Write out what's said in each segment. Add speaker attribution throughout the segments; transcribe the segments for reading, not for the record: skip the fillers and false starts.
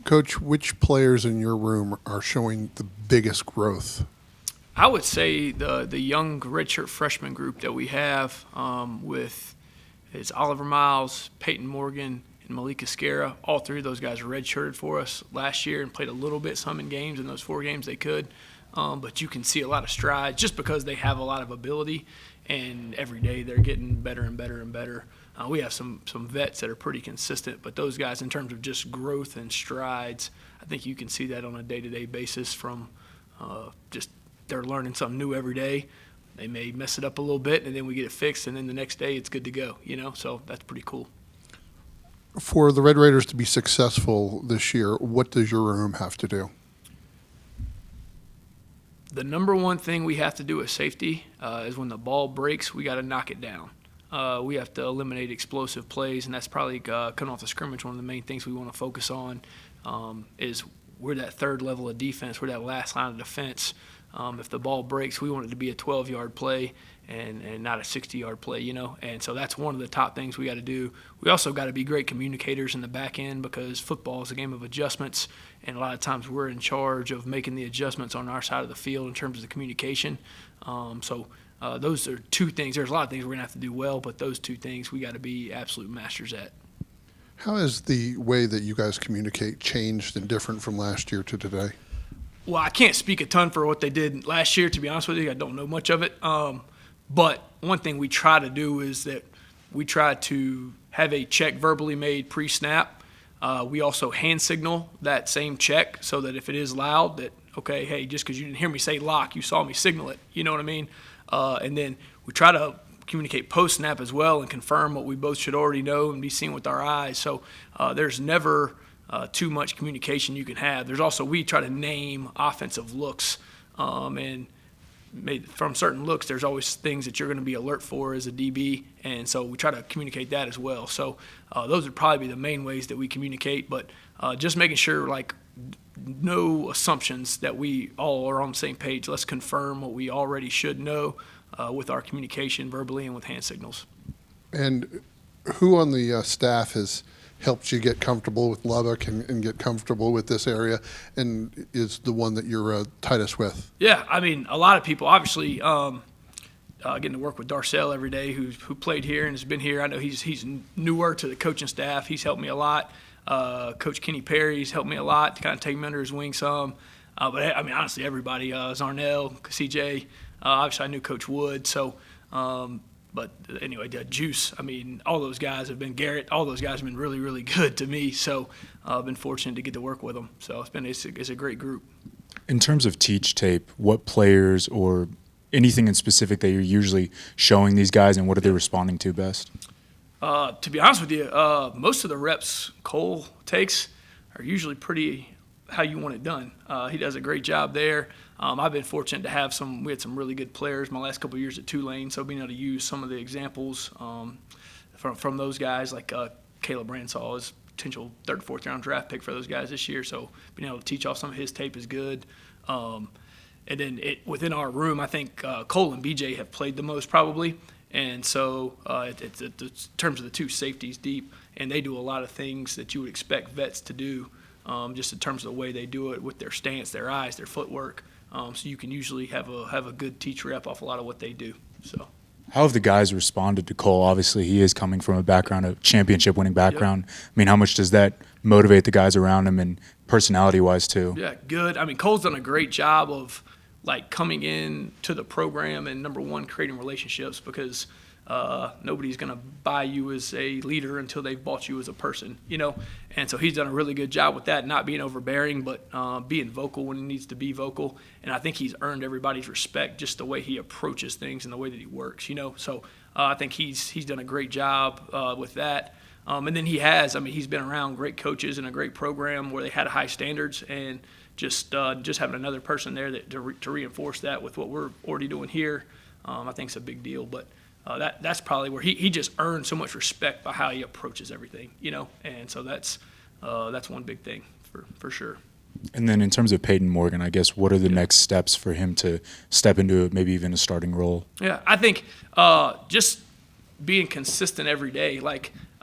Speaker 1: Coach, which players in your room are showing the biggest growth?
Speaker 2: I would say the young redshirt freshman group that we have with is Oliver Miles, Peyton Morgan, and Malika Scara. All three of those guys redshirted for us last year and played a little bit some in games. In those 4 games they could. But you can see a lot of strides just because they have a lot of ability, and every day they're getting better and better and better. We have some vets that are pretty consistent, but those guys in terms of just growth and strides, I think you can see that on a day-to-day basis from just they're learning something new every day. They may mess it up a little bit, and then we get it fixed, and then the next day it's good to go, So that's pretty cool.
Speaker 1: For the Red Raiders to be successful this year, what does your room have to do?
Speaker 2: The number one thing we have to do as safety is when the ball breaks, we got to knock it down. We have to eliminate explosive plays, and that's probably coming off the scrimmage. One of the main things we want to focus on is we're that third level of defense. We're that last line of defense. If the ball breaks, we want it to be a 12-yard play and not a 60-yard play, And so that's one of the top things we got to do. We also got to be great communicators in the back end because football is a game of adjustments, and a lot of times we're in charge of making the adjustments on our side of the field in terms of the communication. Those are 2 things. There's a lot of things we're going to have to do well, but those 2 things we got to be absolute masters at.
Speaker 1: How has the way that you guys communicate changed and different from last year to today?
Speaker 2: Well, I can't speak a ton for what they did last year, to be honest with you. I don't know much of it. But one thing we try to do is that we try to have a check verbally made pre-snap. We also hand signal that same check so that if it is loud, that, okay, hey, just because you didn't hear me say lock, you saw me signal it. You know what I mean? And then we try to communicate post-snap as well and confirm what we both should already know and be seen with our eyes. So there's never too much communication you can have. There's also, we try to name offensive looks, and from certain looks, there's always things that you're going to be alert for as a DB, and so we try to communicate that as well. So those would probably be the main ways that we communicate, but just making sure, no assumptions, that we all are on the same page. Let's confirm what we already should know with our communication verbally and with hand signals.
Speaker 1: And who on the staff has helped you get comfortable with Lubbock and get comfortable with this area, and is the one that you're tightest with?
Speaker 2: Yeah, I mean, a lot of people, obviously, getting to work with Darcel every day, who played here and has been here. I know he's newer to the coaching staff. He's helped me a lot. Coach Kenny Perry's helped me a lot to kind of take me under his wing some. But, I mean, honestly, everybody, Zarnell, CJ, obviously I knew Coach Wood, so but anyway, Juice, I mean, all those guys have been, Garrett, all those guys have been really, really good to me. So I've been fortunate to get to work with them. So it's a great group.
Speaker 3: In terms of teach tape, what players or anything in specific that you're usually showing these guys, and what are they responding to best?
Speaker 2: To be honest with you, most of the reps Cole takes are usually pretty how you want it done. He does a great job there. I've been fortunate to have we had some really good players my last couple of years at Tulane, so being able to use some of the examples from those guys, like Caleb Ransaw is potential 3rd, 4th round draft pick for those guys this year, so being able to teach off some of his tape is good. And then within our room, I think Cole and BJ have played the most probably, and so it's in terms of the 2 safeties deep, and they do a lot of things that you would expect vets to do, just in terms of the way they do it with their stance, their eyes, their footwork. So you can usually have a good teach rep off a lot of what they do. So,
Speaker 3: how have the guys responded to Cole? Obviously, he is coming from a championship-winning background. Yep. I mean, how much does that motivate the guys around him, and personality-wise too?
Speaker 2: Yeah, good. I mean, Cole's done a great job of coming in to the program and, number one, creating relationships, because nobody's going to buy you as a leader until they've bought you as a person, And so he's done a really good job with that, not being overbearing, but being vocal when he needs to be vocal. And I think he's earned everybody's respect just the way he approaches things and the way that he works, So I think he's done a great job with that. And then he's been around great coaches and a great program where they had high standards, and just having another person there to reinforce that with what we're already doing here, I think is a big deal. But that's probably where he just earned so much respect by how he approaches everything, And so that's one big thing for sure.
Speaker 3: And then in terms of Peyton Morgan, I guess, what are the next steps for him to step into maybe even a starting role?
Speaker 2: Yeah, I think just being consistent every day.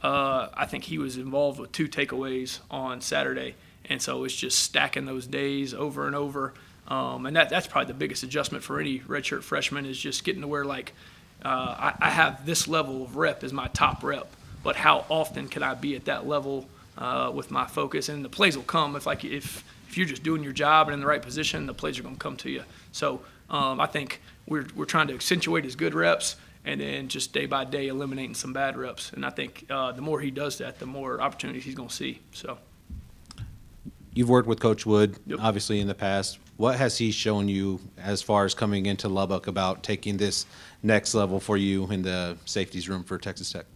Speaker 2: I think he was involved with 2 takeaways on Saturday, And so it's just stacking those days over and over. And that's probably the biggest adjustment for any redshirt freshman is just getting to where, like, I have this level of rep as my top rep, but how often can I be at that level with my focus? And the plays will come if you're just doing your job and in the right position, the plays are going to come to you. So I think we're trying to accentuate his good reps and then just day by day eliminating some bad reps. And I think the more he does that, the more opportunities he's going to see. So.
Speaker 4: You've worked with Coach Wood,
Speaker 2: Yep.
Speaker 4: obviously, in the past. What has he shown you as far as coming into Lubbock about taking this next level for you in the safeties room for Texas Tech?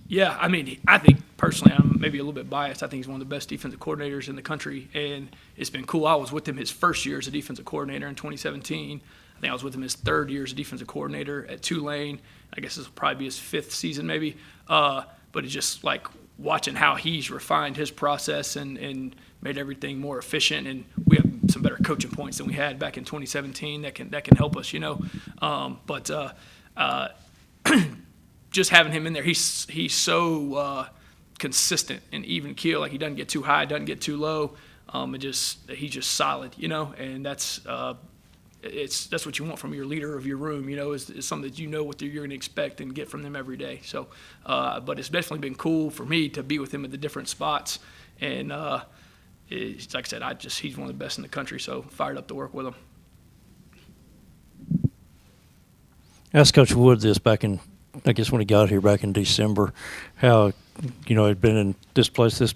Speaker 2: Yeah, I mean, I think personally, I'm maybe a little bit biased. I think he's one of the best defensive coordinators in the country, and it's been cool. I was with him his first year as a defensive coordinator in 2017. I think I was with him his third year as a defensive coordinator at Tulane. I guess this will probably be his fifth season maybe. But it's just like watching how he's refined his process and made everything more efficient, and we have some better coaching points than we had back in 2017 that can help us, But just having him in there, he's so consistent and even keel. Like he doesn't get too high, doesn't get too low. He's just solid, and that's what you want from your leader of your room, is something that what you're going to expect and get from them every day. So, but it's definitely been cool for me to be with him at the different spots, and like I said, he's one of the best in the country. So fired up to work with him.
Speaker 5: I asked Coach Wood this back in, I guess when he got here back in December, how, he'd been in this place, and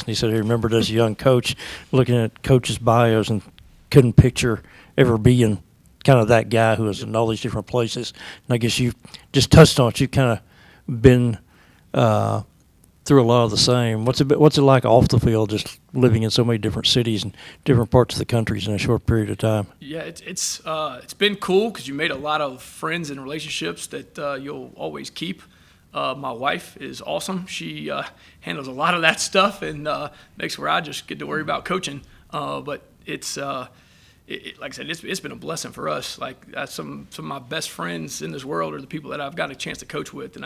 Speaker 5: he said he remembered as a young coach looking at coaches' bios and couldn't picture ever being kind of that guy who was in all these different places. And I guess you just touched on it. You've kind of been through a lot of the same. What's it like off the field, just living in so many different cities and different parts of the country in a short period of time?
Speaker 2: Yeah, it's been cool because you made a lot of friends and relationships that you'll always keep. My wife is awesome. She handles a lot of that stuff and makes where I just get to worry about coaching. But it's like I said, it's been a blessing for us. Like some of my best friends in this world are the people that I've got a chance to coach with, and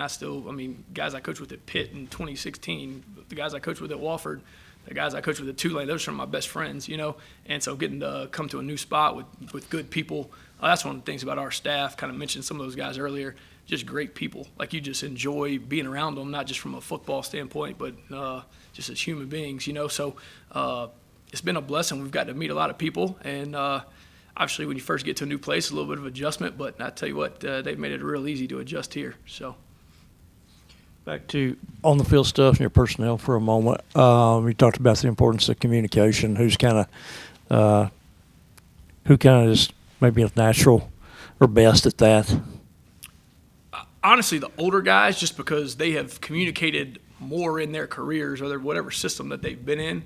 Speaker 2: guys I coached with at Pitt in 2016, the guys I coached with at Wofford, the guys I coached with at Tulane, those are some of my best friends, And so getting to come to a new spot with good people, that's one of the things about our staff. Kind of mentioned some of those guys earlier. Just great people. Like you just enjoy being around them, not just from a football standpoint, but just as human beings, So. It's been a blessing. We've got to meet a lot of people, and obviously when you first get to a new place, a little bit of adjustment, but I tell you what, they've made it real easy to adjust here. So,
Speaker 5: back to on the field stuff and your personnel for a moment. We talked about the importance of communication. Who kind of is maybe a natural or best at that?
Speaker 2: Honestly, the older guys, just because they have communicated more in their careers or whatever system that they've been in.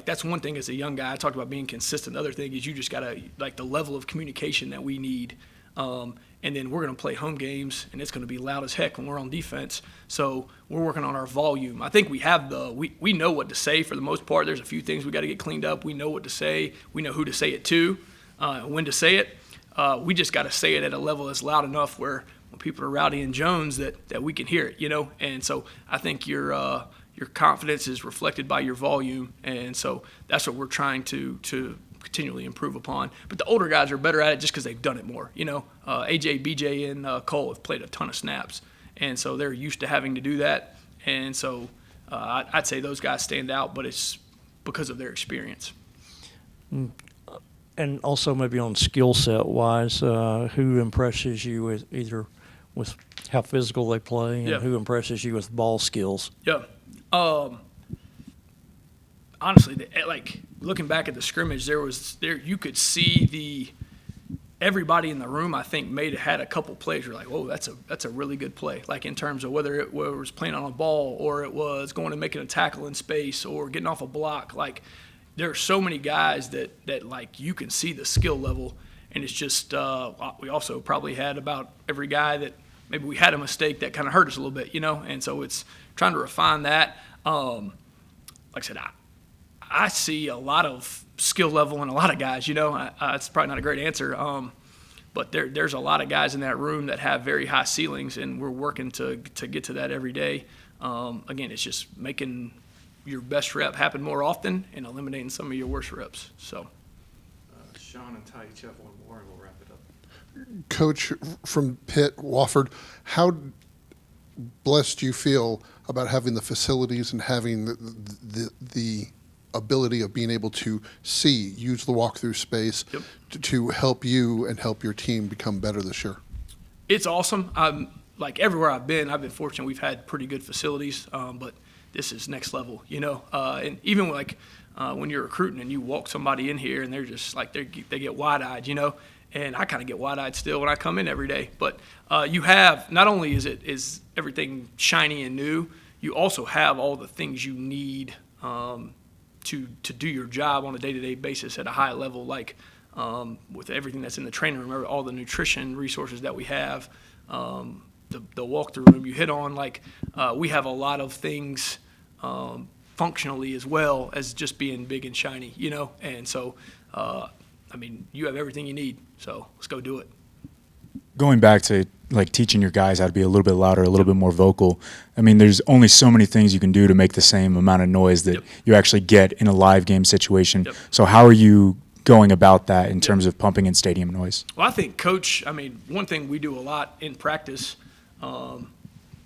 Speaker 2: That's one thing as a young guy. I talked about being consistent. The other thing is you just got to, the level of communication that we need. And then we're going to play home games, and it's going to be loud as heck when we're on defense. So we're working on our volume. I think we have we know what to say for the most part. There's a few things we got to get cleaned up. We know what to say. We know who to say it to, when to say it. We just got to say it at a level that's loud enough where when people are rowdy and Jones that we can hear it, And so I think your confidence is reflected by your volume, and so that's what we're trying to continually improve upon. But the older guys are better at it just because they've done it more. AJ, BJ, and Cole have played a ton of snaps, and so they're used to having to do that. And so I'd say those guys stand out, but it's because of their experience.
Speaker 5: And also maybe on skill set wise, who impresses you with how physical they play, and who impresses you with ball skills?
Speaker 2: Yeah. Honestly, looking back at the scrimmage, you could see everybody in the room. I think had a couple plays. You're like, whoa, that's a really good play. Like in terms of whether it was playing on a ball or it was going and making a tackle in space or getting off a block. Like there are so many guys that you can see the skill level, and it's just we also probably had about every guy that maybe we had a mistake that kind of hurt us a little bit, And so it's trying to refine that. Like I said, I see a lot of skill level in a lot of guys, It's probably not a great answer, but there's a lot of guys in that room that have very high ceilings, and we're working to get to that every day. Again, it's just making your best rep happen more often and eliminating some of your worst reps. So.
Speaker 6: Sean and Ty each have one more, and we'll wrap it up.
Speaker 1: Coach from Pitt, Wofford, how blessed do you feel about having the facilities and having the ability of being able to use the walkthrough space
Speaker 2: Yep.
Speaker 1: to help you and help your team become better this year?
Speaker 2: It's awesome. Like everywhere I've been fortunate. We've had pretty good facilities, but this is next level, and even like when you're recruiting and you walk somebody in here and they're just like they get wide-eyed, and I kind of get wide-eyed still when I come in every day. But you have, not only is everything shiny and new, you also have all the things you need to do your job on a day-to-day basis at a high level, like with everything that's in the training room, all the nutrition resources that we have, the walkthrough room you hit on, like we have a lot of things functionally as well as just being big and shiny, and so you have everything you need, so let's go do it.
Speaker 3: Going back to like teaching your guys how to be a little bit louder, a little bit more vocal. I mean, there's only so many things you can do to make the same amount of noise that you actually get in a live game situation. So how are you going about that in terms of pumping in stadium noise?
Speaker 2: Well, I think Coach, one thing we do a lot in practice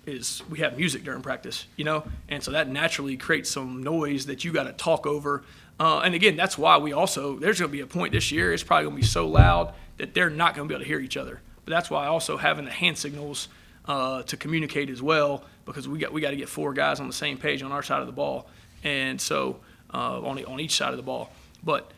Speaker 2: is we have music during practice, and so that naturally creates some noise that you got to talk over. And again, that's why there's going to be a point this year, it's probably going to be so loud that they're not going to be able to hear each other. But that's why also having the hand signals to communicate as well, because we got to get 4 guys on the same page on our side of the ball, and so on each side of the ball. But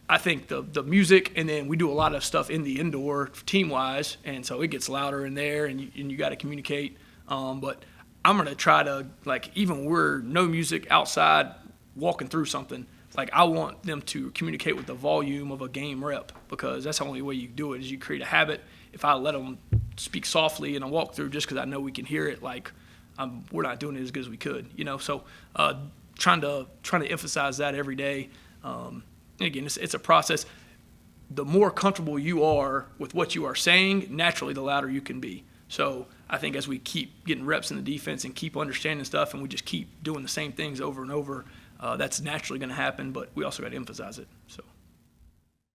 Speaker 2: I think the music, and then we do a lot of stuff in the indoor team-wise, and so it gets louder in there, and you got to communicate. But I'm going to try to, like, even when we're no music outside walking through something, like I want them to communicate with the volume of a game rep, because that's the only way you do it is you create a habit. If I let them speak softly in a walkthrough just because I know we can hear it, like we're not doing it as good as we could, So trying to emphasize that every day. Again, it's a process. The more comfortable you are with what you are saying, naturally, the louder you can be. So I think as we keep getting reps in the defense and keep understanding stuff, and we just keep doing the same things over and over, that's naturally going to happen. But we also got to emphasize it. So.